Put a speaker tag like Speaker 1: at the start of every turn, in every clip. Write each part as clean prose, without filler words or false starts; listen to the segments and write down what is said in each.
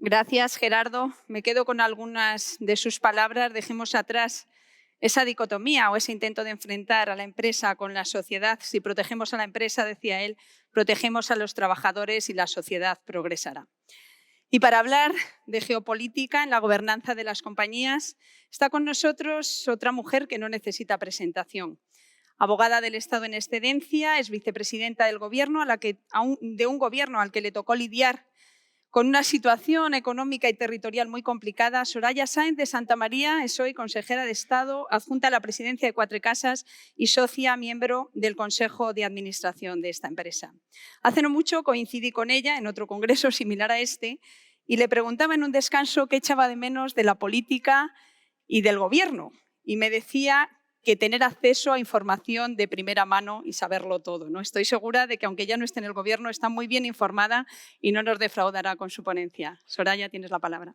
Speaker 1: Gracias, Gerardo. Me quedo con algunas de sus palabras. Dejemos atrás esa dicotomía o ese intento de enfrentar a la empresa con la sociedad. Si protegemos a la empresa, decía él, protegemos a los trabajadores y la sociedad progresará. Y para hablar de geopolítica en la gobernanza de las compañías, está con nosotros otra mujer que no necesita presentación. Abogada del Estado en excedencia, es vicepresidenta del Gobierno, de un gobierno al que le tocó lidiar con una situación económica y territorial muy complicada. Soraya Sáenz de Santamaría es hoy consejera de Estado, adjunta a la presidencia de Cuatro Casas y socia miembro del Consejo de Administración de esta empresa. Hace no mucho coincidí con ella en otro congreso similar a este y le preguntaba en un descanso qué echaba de menos de la política y del gobierno. Y me decía que tener acceso a información de primera mano y saberlo todo, ¿no? Estoy segura de que, aunque ya no esté en el Gobierno, está muy bien informada y no nos defraudará con su ponencia. Soraya, tienes la palabra.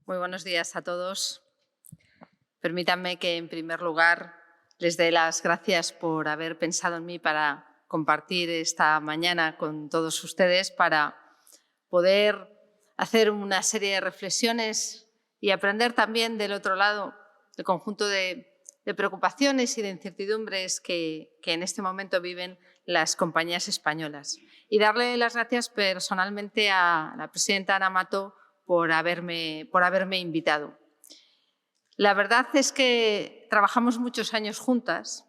Speaker 2: Muy buenos días a todos. Permítanme que, en primer lugar, les dé las gracias por haber pensado en mí para compartir esta mañana con todos ustedes, para poder hacer una serie de reflexiones y aprender también del otro lado el conjunto de preocupaciones y de incertidumbres que en este momento viven las compañías españolas. Y darle las gracias personalmente a la presidenta Ana Mato por haberme invitado. La verdad es que trabajamos muchos años juntas,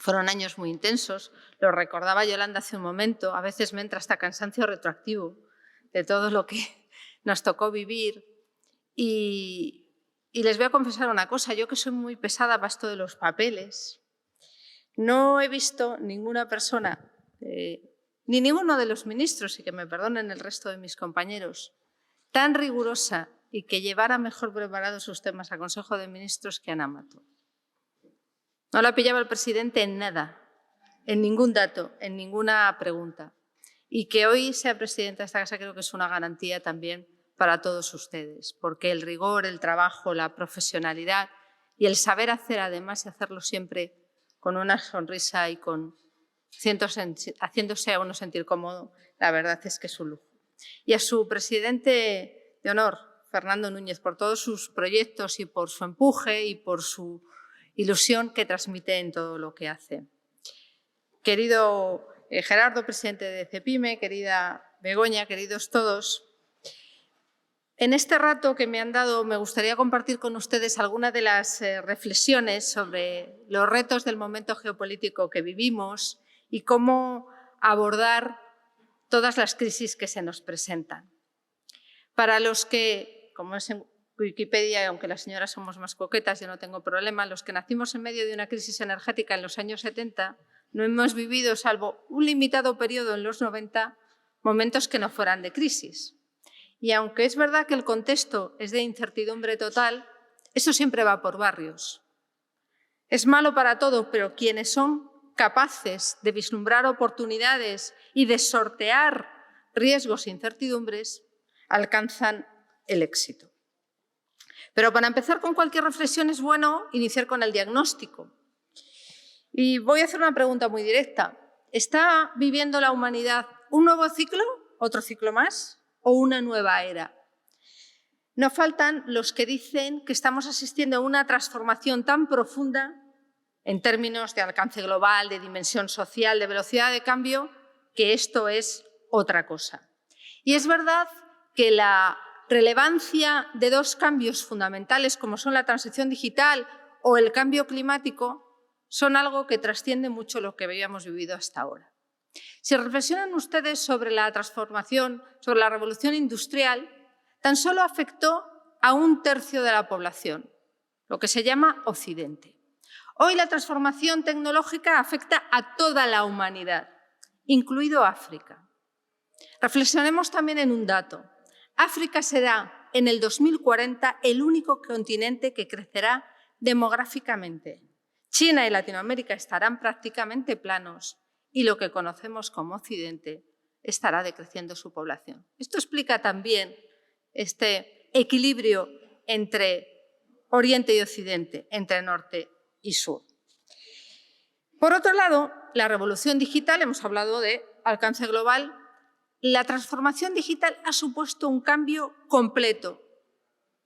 Speaker 2: fueron años muy intensos, lo recordaba Yolanda hace un momento, a veces me entra hasta cansancio retroactivo de todo lo que nos tocó vivir. Y les voy a confesar una cosa, yo que soy muy pesada para esto de los papeles, no he visto ninguna persona, ni ninguno de los ministros, y que me perdonen el resto de mis compañeros, tan rigurosa y que llevara mejor preparados sus temas al Consejo de Ministros que Ana Mato. No la pillaba el presidente en nada, en ningún dato, en ninguna pregunta. Y que hoy sea presidenta de esta casa creo que es una garantía también para todos ustedes, porque el rigor, el trabajo, la profesionalidad y el saber hacer, además, y hacerlo siempre con una sonrisa y haciéndose a uno sentir cómodo, la verdad es que es un lujo. Y a su presidente de honor, Fernando Núñez, por todos sus proyectos y por su empuje y por su ilusión que transmite en todo lo que hace. Querido Gerardo, presidente de CEPIME, querida Begoña, queridos todos, en este rato que me han dado me gustaría compartir con ustedes algunas de las reflexiones sobre los retos del momento geopolítico que vivimos y cómo abordar todas las crisis que se nos presentan. Para los que, como es en Wikipedia, aunque las señoras somos más coquetas, yo no tengo problema, los que nacimos en medio de una crisis energética en los años 70, no hemos vivido, salvo un limitado periodo en los 90, momentos que no fueran de crisis. Y aunque es verdad que el contexto es de incertidumbre total, eso siempre va por barrios. Es malo para todo, pero quienes son capaces de vislumbrar oportunidades y de sortear riesgos e incertidumbres, alcanzan el éxito. Pero para empezar con cualquier reflexión es bueno iniciar con el diagnóstico. Y voy a hacer una pregunta muy directa. ¿Está viviendo la humanidad un nuevo ciclo, otro ciclo más, o una nueva era? No faltan los que dicen que estamos asistiendo a una transformación tan profunda en términos de alcance global, de dimensión social, de velocidad de cambio, que esto es otra cosa. Y es verdad que la relevancia de dos cambios fundamentales, como son la transición digital o el cambio climático, son algo que trasciende mucho lo que habíamos vivido hasta ahora. Si reflexionan ustedes sobre la transformación, sobre la revolución industrial, tan solo afectó a 1/3 de la población, lo que se llama Occidente. Hoy la transformación tecnológica afecta a toda la humanidad, incluido África. Reflexionemos también en un dato. África será en el 2040 el único continente que crecerá demográficamente. China y Latinoamérica estarán prácticamente planos y lo que conocemos como Occidente estará decreciendo su población. Esto explica también este equilibrio entre Oriente y Occidente, entre norte y sur. Por otro lado, la revolución digital, hemos hablado de alcance global, la transformación digital ha supuesto un cambio completo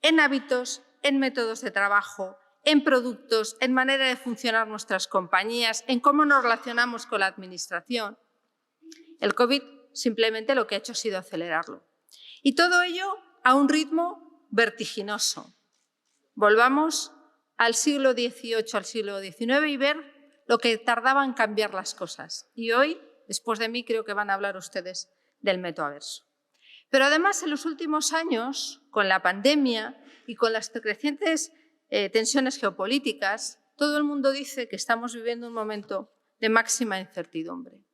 Speaker 2: en hábitos, en métodos de trabajo, en productos, en manera de funcionar nuestras compañías, en cómo nos relacionamos con la administración. El COVID simplemente lo que ha hecho ha sido acelerarlo. Y todo ello a un ritmo vertiginoso. Volvamos al siglo XVIII, al siglo XIX y ver lo que tardaba en cambiar las cosas. Y hoy, después de mí, creo que van a hablar ustedes del metaverso. Pero además, en los últimos años, con la pandemia y con las crecientes tensiones geopolíticas, todo el mundo dice que estamos viviendo un momento de máxima incertidumbre.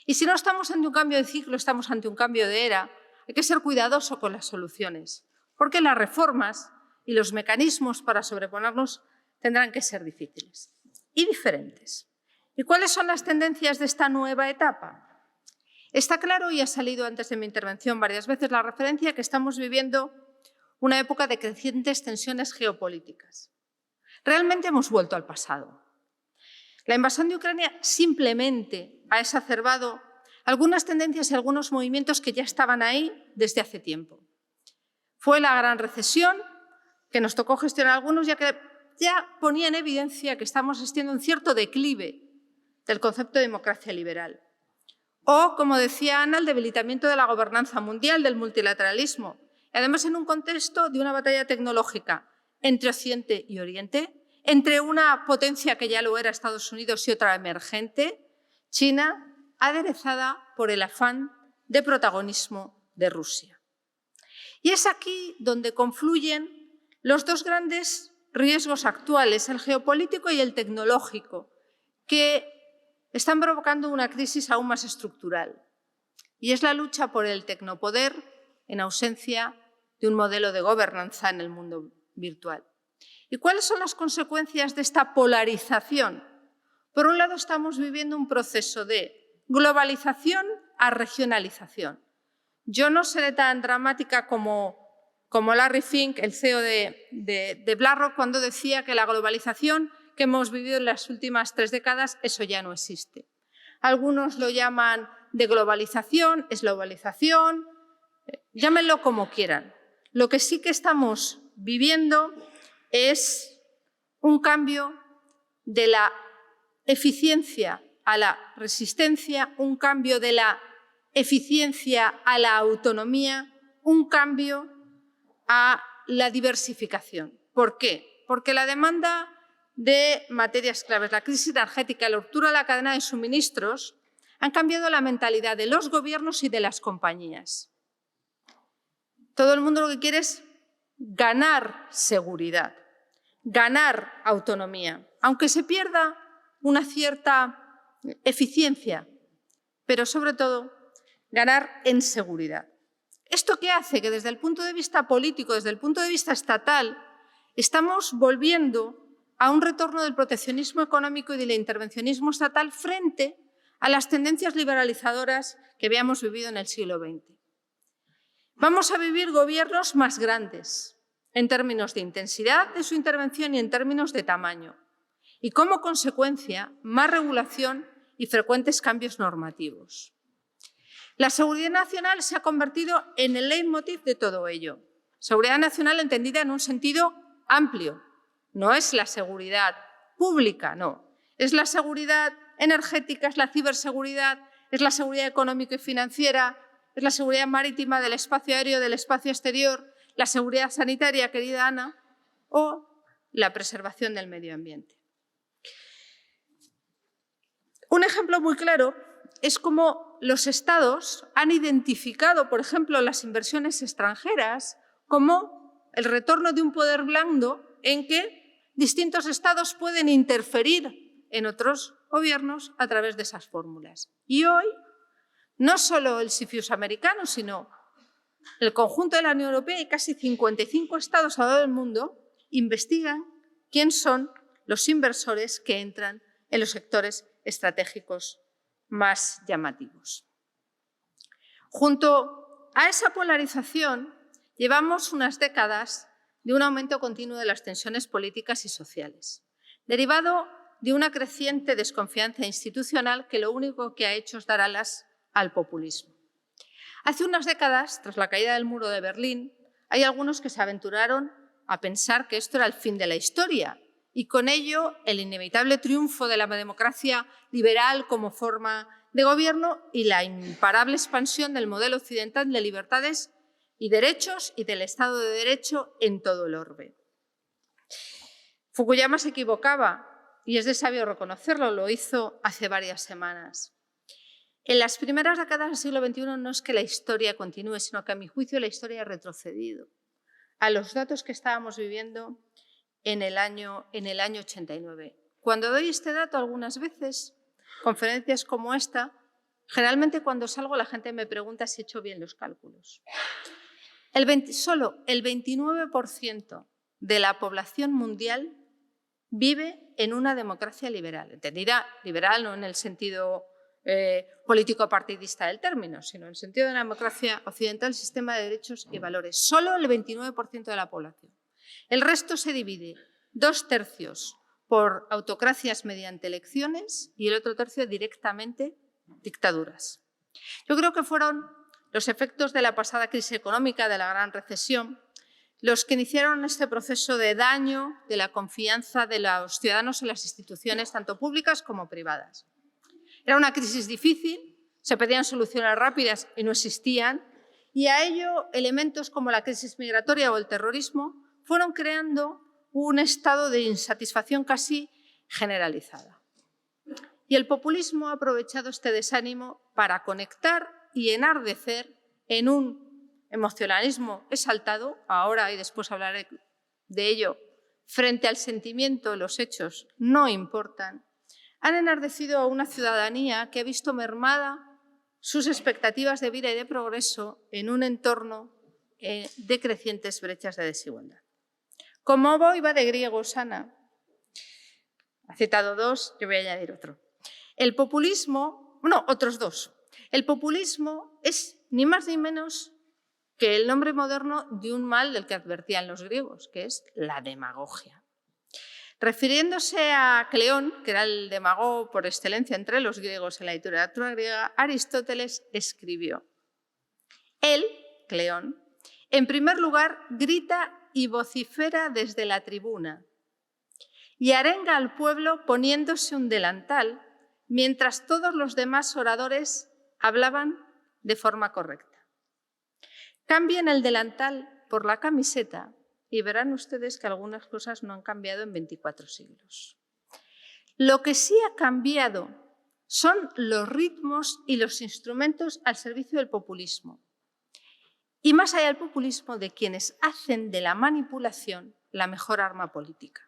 Speaker 2: Y si no estamos ante un cambio de ciclo, estamos ante un cambio de era, hay que ser cuidadoso con las soluciones, porque las reformas y los mecanismos para sobreponernos tendrán que ser difíciles y diferentes. ¿Y cuáles son las tendencias de esta nueva etapa? Está claro, y ha salido antes de mi intervención varias veces, la referencia a que estamos viviendo una época de crecientes tensiones geopolíticas. Realmente hemos vuelto al pasado. La invasión de Ucrania simplemente ha exacerbado algunas tendencias y algunos movimientos que ya estaban ahí desde hace tiempo. Fue la gran recesión que nos tocó gestionar algunos, ya que ya ponía en evidencia que estamos asistiendo a un cierto declive del concepto de democracia liberal. O, como decía Ana, el debilitamiento de la gobernanza mundial, del multilateralismo, y además en un contexto de una batalla tecnológica entre Occidente y Oriente, entre una potencia que ya lo era, Estados Unidos, y otra emergente, China, aderezada por el afán de protagonismo de Rusia. Y es aquí donde confluyen los dos grandes riesgos actuales, el geopolítico y el tecnológico, que están provocando una crisis aún más estructural. Y es la lucha por el tecnopoder en ausencia de un modelo de gobernanza en el mundo virtual. ¿Y cuáles son las consecuencias de esta polarización? Por un lado, estamos viviendo un proceso de globalización a regionalización. Yo no seré tan dramática como Larry Fink, el CEO de BlackRock, cuando decía que la globalización que hemos vivido en las últimas 3 décadas, eso ya no existe. Algunos lo llaman deglobalización, esglobalización, llámenlo como quieran. Lo que sí que estamos viviendo es un cambio de la eficiencia a la resistencia, un cambio de la eficiencia a la autonomía, un cambio a la diversificación. ¿Por qué? Porque la demanda de materias claves, la crisis energética, la ruptura de la cadena de suministros han cambiado la mentalidad de los gobiernos y de las compañías. Todo el mundo lo que quiere es ganar seguridad, ganar autonomía, aunque se pierda una cierta eficiencia, pero sobre todo ganar en seguridad. ¿Esto qué hace? Que desde el punto de vista político, desde el punto de vista estatal, estamos volviendo a un retorno del proteccionismo económico y del intervencionismo estatal frente a las tendencias liberalizadoras que habíamos vivido en el siglo XX. Vamos a vivir gobiernos más grandes en términos de intensidad de su intervención y en términos de tamaño. Y como consecuencia, más regulación y frecuentes cambios normativos. La seguridad nacional se ha convertido en el leitmotiv de todo ello. Seguridad nacional entendida en un sentido amplio. No es la seguridad pública, no. Es la seguridad energética, es la ciberseguridad, es la seguridad económica y financiera, es la seguridad marítima, del espacio aéreo, del espacio exterior, la seguridad sanitaria, querida Ana, o la preservación del medio ambiente. Un ejemplo muy claro es cómo los Estados han identificado, por ejemplo, las inversiones extranjeras como el retorno de un poder blando en que distintos Estados pueden interferir en otros gobiernos a través de esas fórmulas. Y hoy, no solo el CFIUS americano, sino el conjunto de la Unión Europea y casi 55 Estados a todo el mundo investigan quién son los inversores que entran en los sectores estratégicos más llamativos. Junto a esa polarización, llevamos unas décadas de un aumento continuo de las tensiones políticas y sociales, derivado de una creciente desconfianza institucional que lo único que ha hecho es dar alas al populismo. Hace unas décadas, tras la caída del muro de Berlín, hay algunos que se aventuraron a pensar que esto era el fin de la historia y con ello el inevitable triunfo de la democracia liberal como forma de gobierno y la imparable expansión del modelo occidental de libertades y derechos y del Estado de Derecho en todo el orbe. Fukuyama se equivocaba y es de sabio reconocerlo, lo hizo hace varias semanas. En las primeras décadas del siglo XXI no es que la historia continúe, sino que a mi juicio la historia ha retrocedido a los datos que estábamos viviendo en el año 89. Cuando doy este dato algunas veces, conferencias como esta, generalmente cuando salgo la gente me pregunta si he hecho bien los cálculos. Solo el 29% de la población mundial vive en una democracia liberal, entendida liberal no en el sentido político-partidista del término, sino en el sentido de la democracia occidental, sistema de derechos y valores. Solo el 29% de la población. El resto se divide 2/3 por autocracias mediante elecciones y el otro tercio directamente dictaduras. Yo creo que fueron los efectos de la pasada crisis económica, de la gran recesión, los que iniciaron este proceso de daño de la confianza de los ciudadanos en las instituciones, tanto públicas como privadas. Era una crisis difícil, se pedían soluciones rápidas y no existían, y a ello elementos como la crisis migratoria o el terrorismo fueron creando un estado de insatisfacción casi generalizada. Y el populismo ha aprovechado este desánimo para conectar y enardecer en un emocionalismo exaltado, ahora y después hablaré de ello, frente al sentimiento, los hechos no importan, han enardecido a una ciudadanía que ha visto mermada sus expectativas de vida y de progreso en un entorno de crecientes brechas de desigualdad. Como va de griego, Sana, ha citado dos, yo voy a añadir otro. El populismo, otros dos. El populismo es ni más ni menos que el nombre moderno de un mal del que advertían los griegos, que es la demagogia. Refiriéndose a Cleón, que era el demagogo por excelencia entre los griegos en la literatura griega, Aristóteles escribió: él, Cleón, en primer lugar grita y vocifera desde la tribuna y arenga al pueblo poniéndose un delantal, mientras todos los demás oradores hablaban de forma correcta. Cambien el delantal por la camiseta y verán ustedes que algunas cosas no han cambiado en 24 siglos. Lo que sí ha cambiado son los ritmos y los instrumentos al servicio del populismo. Y más allá del populismo, de quienes hacen de la manipulación la mejor arma política.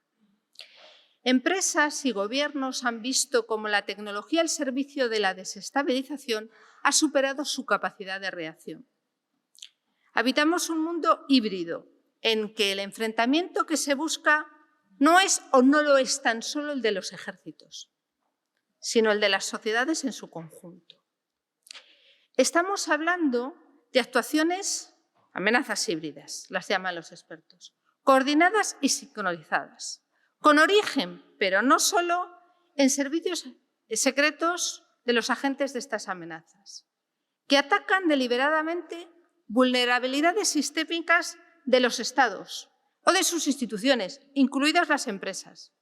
Speaker 2: Empresas y gobiernos han visto cómo la tecnología al servicio de la desestabilización ha superado su capacidad de reacción. Habitamos un mundo híbrido, en que el enfrentamiento que se busca no es o no lo es tan solo el de los ejércitos, sino el de las sociedades en su conjunto. Estamos hablando de actuaciones, amenazas híbridas, las llaman los expertos, coordinadas y sincronizadas, con origen, pero no solo, en servicios secretos de los agentes de estas amenazas, que atacan deliberadamente vulnerabilidades sistémicas de los estados o de sus instituciones, incluidas las empresas,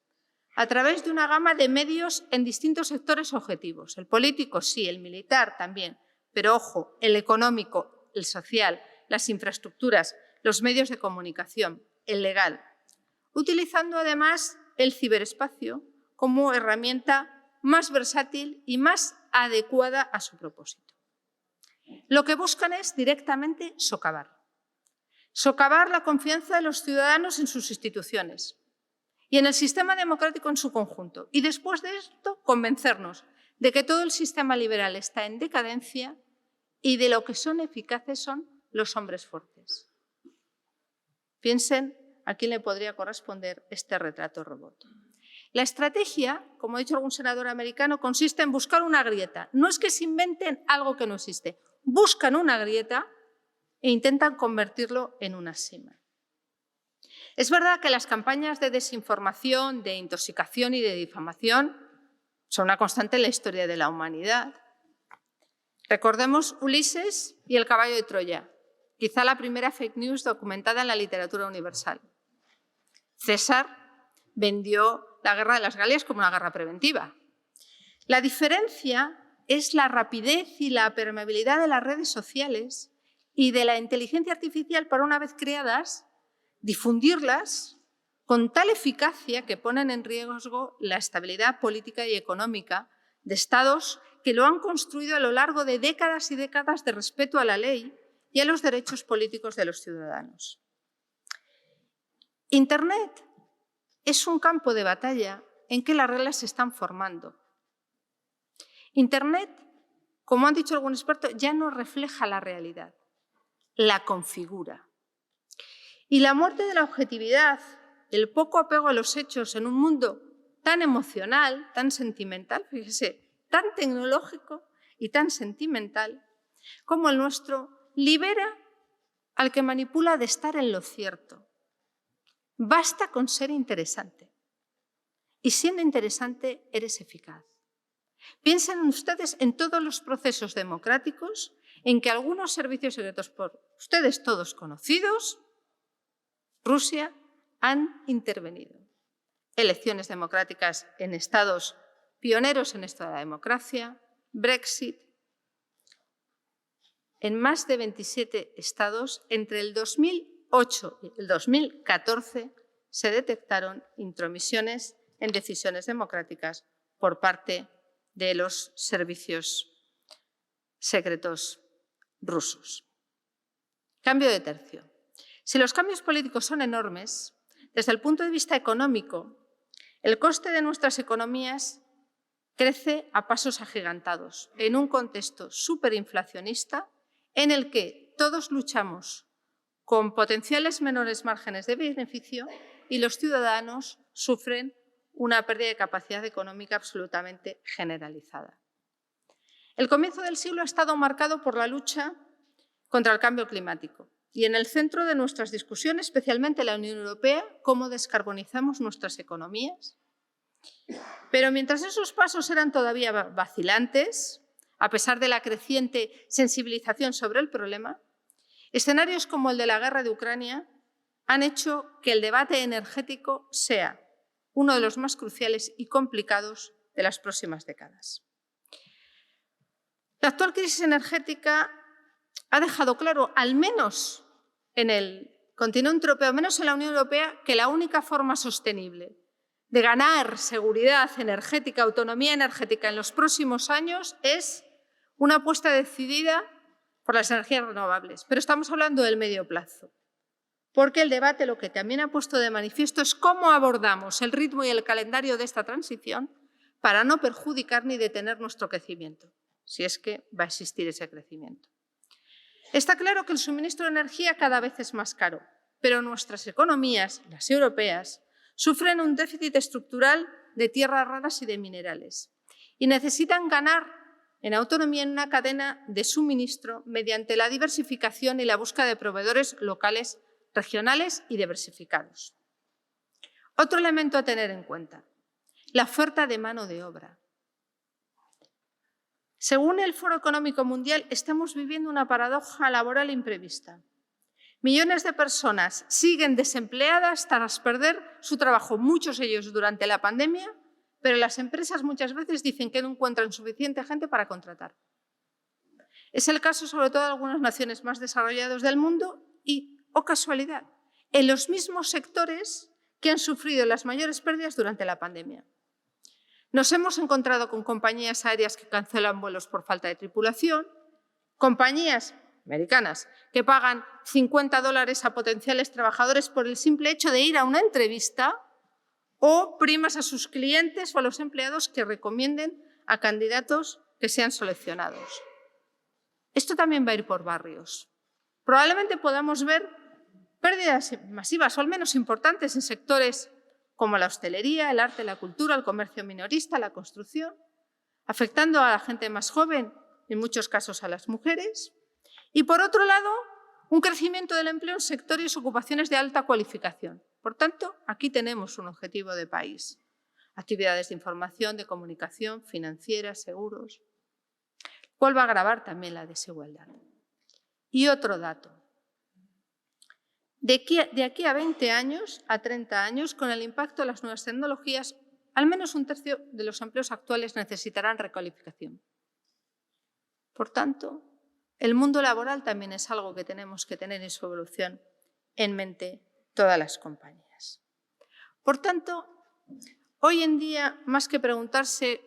Speaker 2: a través de una gama de medios en distintos sectores objetivos. El político sí, el militar también, pero ojo, el económico, el social, las infraestructuras, los medios de comunicación, el legal, utilizando además el ciberespacio como herramienta más versátil y más adecuada a su propósito. Lo que buscan es directamente socavar la confianza de los ciudadanos en sus instituciones y en el sistema democrático en su conjunto. Y después de esto, convencernos de que todo el sistema liberal está en decadencia y de lo que son eficaces son los hombres fuertes. Piensen a quién le podría corresponder este retrato robot. La estrategia, como ha dicho algún senador americano, consiste en buscar una grieta. No es que se inventen algo que no existe. Buscan una grieta e intentan convertirlo en una cima. Es verdad que las campañas de desinformación, de intoxicación y de difamación son una constante en la historia de la humanidad. Recordemos Ulises y el caballo de Troya, quizá la primera fake news documentada en la literatura universal. César vendió la guerra de las Galias como una guerra preventiva. La diferencia es la rapidez y la permeabilidad de las redes sociales y de la inteligencia artificial para, una vez creadas, difundirlas con tal eficacia que ponen en riesgo la estabilidad política y económica de estados que lo han construido a lo largo de décadas y décadas de respeto a la ley y a los derechos políticos de los ciudadanos. Internet es un campo de batalla en que las reglas se están formando. Internet, como han dicho algunos expertos, ya no refleja la realidad, la configura. Y la muerte de la objetividad, el poco apego a los hechos en un mundo tan emocional, tan sentimental, fíjese, tan tecnológico y tan sentimental como el nuestro, libera al que manipula de estar en lo cierto. Basta con ser interesante. Y siendo interesante, eres eficaz. Piensen ustedes en todos los procesos democráticos en que algunos servicios secretos, por ustedes todos conocidos, Rusia, han intervenido. Elecciones democráticas en estados pioneros en esto de la democracia, Brexit. En más de 27 estados, entre el 2008 y el 2014, se detectaron intromisiones en decisiones democráticas por parte de los servicios secretos rusos. Cambio de tercio. Si los cambios políticos son enormes, desde el punto de vista económico, el coste de nuestras economías crece a pasos agigantados en un contexto superinflacionista en el que todos luchamos con potenciales menores márgenes de beneficio y los ciudadanos sufren una pérdida de capacidad económica absolutamente generalizada. El comienzo del siglo ha estado marcado por la lucha contra el cambio climático y en el centro de nuestras discusiones, especialmente la Unión Europea, cómo descarbonizamos nuestras economías. Pero mientras esos pasos eran todavía vacilantes, a pesar de la creciente sensibilización sobre el problema, escenarios como el de la guerra de Ucrania han hecho que el debate energético sea uno de los más cruciales y complicados de las próximas décadas. La actual crisis energética ha dejado claro, al menos en el continente europeo, al menos en la Unión Europea, que la única forma sostenible de ganar seguridad energética, autonomía energética en los próximos años es una apuesta decidida por las energías renovables. Pero estamos hablando del medio plazo, porque el debate lo que también ha puesto de manifiesto es cómo abordamos el ritmo y el calendario de esta transición para no perjudicar ni detener nuestro crecimiento, si es que va a existir ese crecimiento. Está claro que el suministro de energía cada vez es más caro, pero nuestras economías, las europeas, sufren un déficit estructural de tierras raras y de minerales y necesitan ganar en autonomía en una cadena de suministro mediante la diversificación y la búsqueda de proveedores locales, regionales y diversificados. Otro elemento a tener en cuenta, la oferta de mano de obra. Según el Foro Económico Mundial, estamos viviendo una paradoja laboral imprevista. Millones de personas siguen desempleadas tras perder su trabajo, muchos de ellos durante la pandemia, pero las empresas muchas veces dicen que no encuentran suficiente gente para contratar. Es el caso sobre todo de algunas naciones más desarrolladas del mundo y, oh casualidad, en los mismos sectores que han sufrido las mayores pérdidas durante la pandemia. Nos hemos encontrado con compañías aéreas que cancelan vuelos por falta de tripulación, compañías americanas que pagan $50 a potenciales trabajadores por el simple hecho de ir a una entrevista o primas a sus clientes o a los empleados que recomienden a candidatos que sean seleccionados. Esto también va a ir por barrios. Probablemente podamos ver pérdidas masivas o al menos importantes en sectores como la hostelería, el arte, la cultura, el comercio minorista, la construcción, afectando a la gente más joven, en muchos casos a las mujeres. Y por otro lado, un crecimiento del empleo en sectores y ocupaciones de alta cualificación. Por tanto, aquí tenemos un objetivo de país. Actividades de información, de comunicación, financieras, seguros, cual va a agravar también la desigualdad. Y otro dato. De aquí a 20 años, a 30 años, con el impacto de las nuevas tecnologías, al menos un tercio de los empleos actuales necesitarán recualificación. Por tanto, el mundo laboral también es algo que tenemos que tener en su evolución en mente todas las compañías. Por tanto, hoy en día, más que preguntarse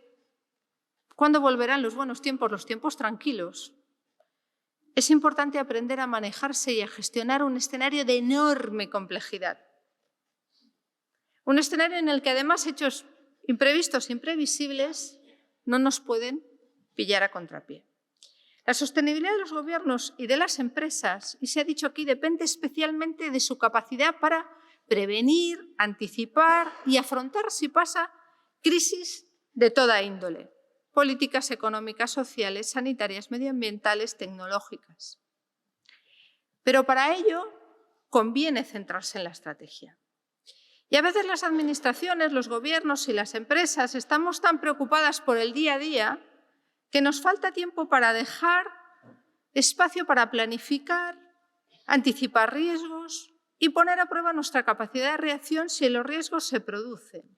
Speaker 2: cuándo volverán los buenos tiempos, los tiempos tranquilos, es importante aprender a manejarse y a gestionar un escenario de enorme complejidad. Un escenario en el que además hechos imprevistos e imprevisibles no nos pueden pillar a contrapié. La sostenibilidad de los gobiernos y de las empresas, y se ha dicho aquí, depende especialmente de su capacidad para prevenir, anticipar y afrontar, si pasa, crisis de toda índole. Políticas económicas, sociales, sanitarias, medioambientales, tecnológicas. Pero para ello conviene centrarse en la estrategia. Y a veces las administraciones, los gobiernos y las empresas estamos tan preocupadas por el día a día que nos falta tiempo para dejar espacio para planificar, anticipar riesgos y poner a prueba nuestra capacidad de reacción si los riesgos se producen.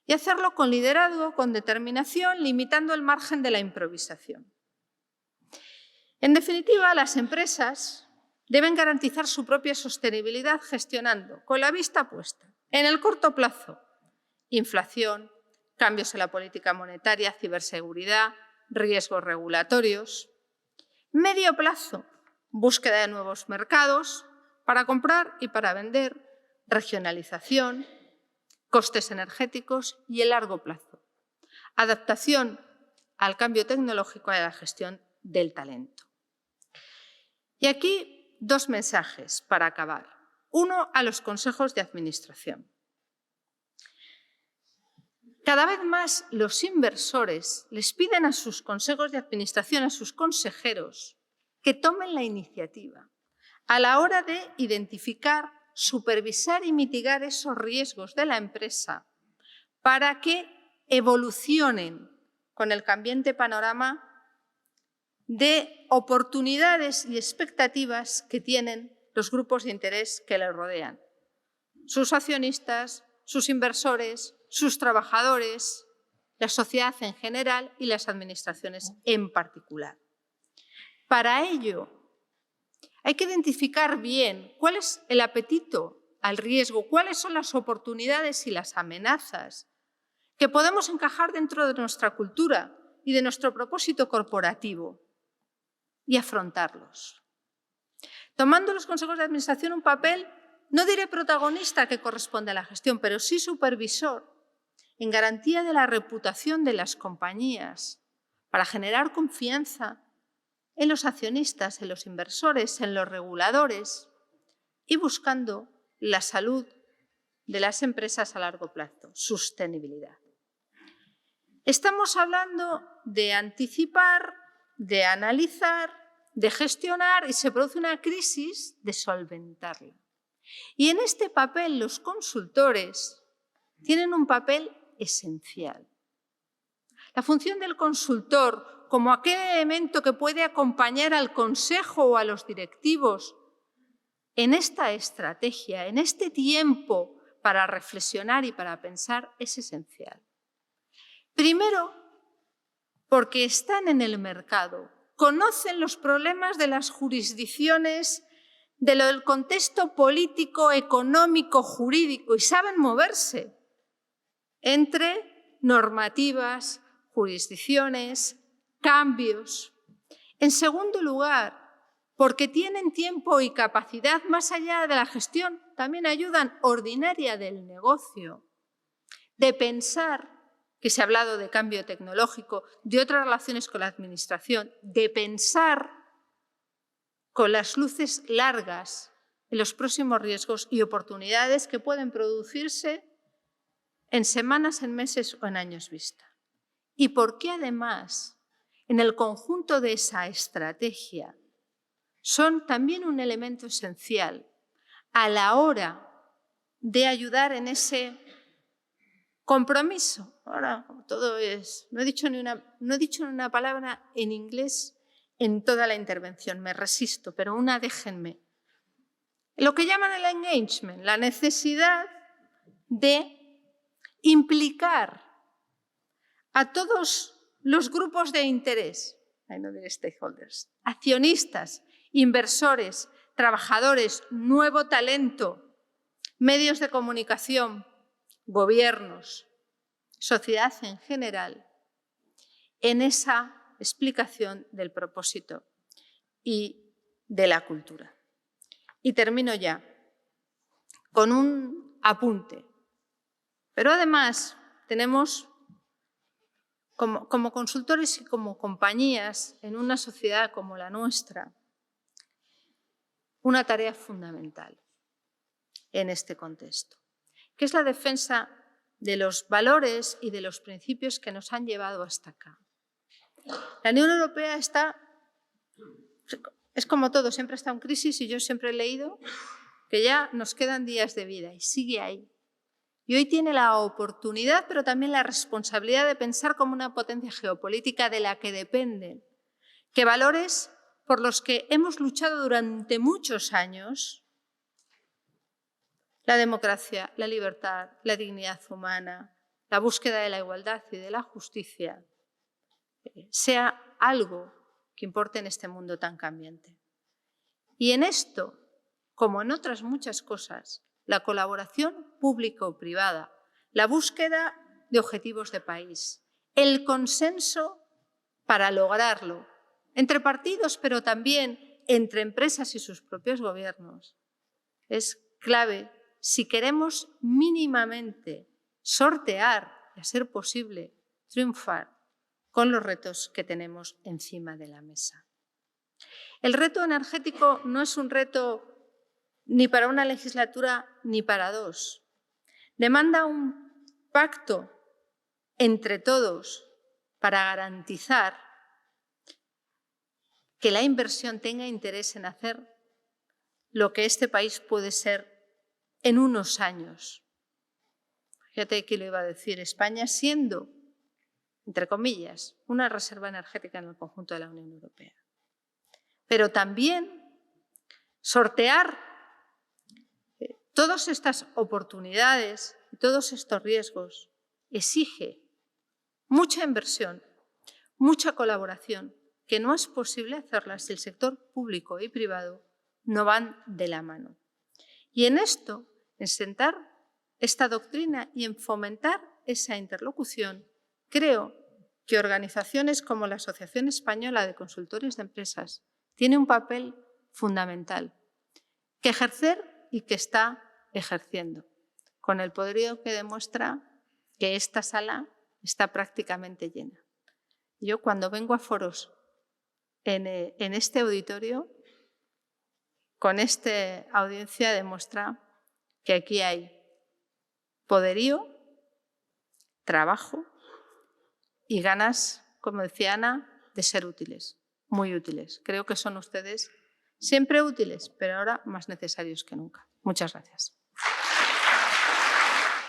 Speaker 2: Y hacerlo con liderazgo, con determinación, limitando el margen de la improvisación. En definitiva, las empresas deben garantizar su propia sostenibilidad gestionando, con la vista puesta, en el corto plazo, inflación, cambios en la política monetaria, ciberseguridad, riesgos regulatorios. Medio plazo, búsqueda de nuevos mercados para comprar y para vender, regionalización, costes energéticos y el largo plazo. Adaptación al cambio tecnológico y a la gestión del talento. Y aquí dos mensajes para acabar. Uno a los consejos de administración. Cada vez más los inversores les piden a sus consejos de administración, a sus consejeros, que tomen la iniciativa a la hora de identificar, supervisar y mitigar esos riesgos de la empresa para que evolucionen con el cambiante panorama de oportunidades y expectativas que tienen los grupos de interés que les rodean. Sus accionistas, sus inversores, sus trabajadores, la sociedad en general y las administraciones en particular. Para ello, hay que identificar bien cuál es el apetito al riesgo, cuáles son las oportunidades y las amenazas que podemos encajar dentro de nuestra cultura y de nuestro propósito corporativo y afrontarlos. Tomando los consejos de administración un papel, no diré protagonista que corresponde a la gestión, pero sí supervisor, en garantía de la reputación de las compañías, para generar confianza en los accionistas, en los inversores, en los reguladores y buscando la salud de las empresas a largo plazo, sostenibilidad. Estamos hablando de anticipar, de analizar, de gestionar y se produce una crisis de solventarla. Y en este papel los consultores tienen un papel esencial. La función del consultor como aquel elemento que puede acompañar al consejo o a los directivos en esta estrategia, en este tiempo para reflexionar y para pensar es esencial. Primero, porque están en el mercado, conocen los problemas de las jurisdicciones, del contexto político, económico, jurídico y saben moverse entre normativas, jurisdicciones, cambios. En segundo lugar, porque tienen tiempo y capacidad más allá de la gestión, también ayudan ordinaria del negocio, de pensar, que se ha hablado de cambio tecnológico, de otras relaciones con la administración, de pensar con las luces largas en los próximos riesgos y oportunidades que pueden producirse en semanas, en meses o en años vista. Y porque además, en el conjunto de esa estrategia, son también un elemento esencial a la hora de ayudar en ese compromiso. Ahora todo es... No he dicho ni una palabra en inglés en toda la intervención, me resisto, pero una déjenme. Lo que llaman el engagement, la necesidad de implicar a todos los grupos de interés, stakeholders, accionistas, inversores, trabajadores, nuevo talento, medios de comunicación, gobiernos, sociedad en general, en esa explicación del propósito y de la cultura. Y termino ya con un apunte. Pero además tenemos, como consultores y como compañías en una sociedad como la nuestra, una tarea fundamental en este contexto, que es la defensa de los valores y de los principios que nos han llevado hasta acá. La Unión Europea es como todo, siempre está en crisis, y yo siempre he leído que ya nos quedan días de vida y sigue ahí. Y hoy tiene la oportunidad, pero también la responsabilidad de pensar como una potencia geopolítica de la que dependen, que valores por los que hemos luchado durante muchos años, la democracia, la libertad, la dignidad humana, la búsqueda de la igualdad y de la justicia, sea algo que importe en este mundo tan cambiante. Y en esto, como en otras muchas cosas, la colaboración público-privada, la búsqueda de objetivos de país, el consenso para lograrlo, entre partidos, pero también entre empresas y sus propios gobiernos, es clave si queremos mínimamente sortear y, a ser posible, triunfar con los retos que tenemos encima de la mesa. El reto energético no es un reto ni para una legislatura ni para dos. Demanda un pacto entre todos para garantizar que la inversión tenga interés en hacer lo que este país puede ser en unos años. Fíjate que lo iba a decir, España siendo, entre comillas, una reserva energética en el conjunto de la Unión Europea. Pero también sortear todas estas oportunidades y todos estos riesgos exige mucha inversión, mucha colaboración, que no es posible hacerla si el sector público y privado no van de la mano. Y en esto, en sentar esta doctrina y en fomentar esa interlocución, creo que organizaciones como la Asociación Española de Consultores de Empresas tienen un papel fundamental que ejercer y que está ejerciendo, con el poderío que demuestra que esta sala está prácticamente llena. Yo, cuando vengo a foros en este auditorio, con esta audiencia, demuestra que aquí hay poderío, trabajo y ganas, como decía Ana, de ser útiles, muy útiles. Creo que son ustedes siempre útiles, pero ahora más necesarios que nunca. Muchas gracias.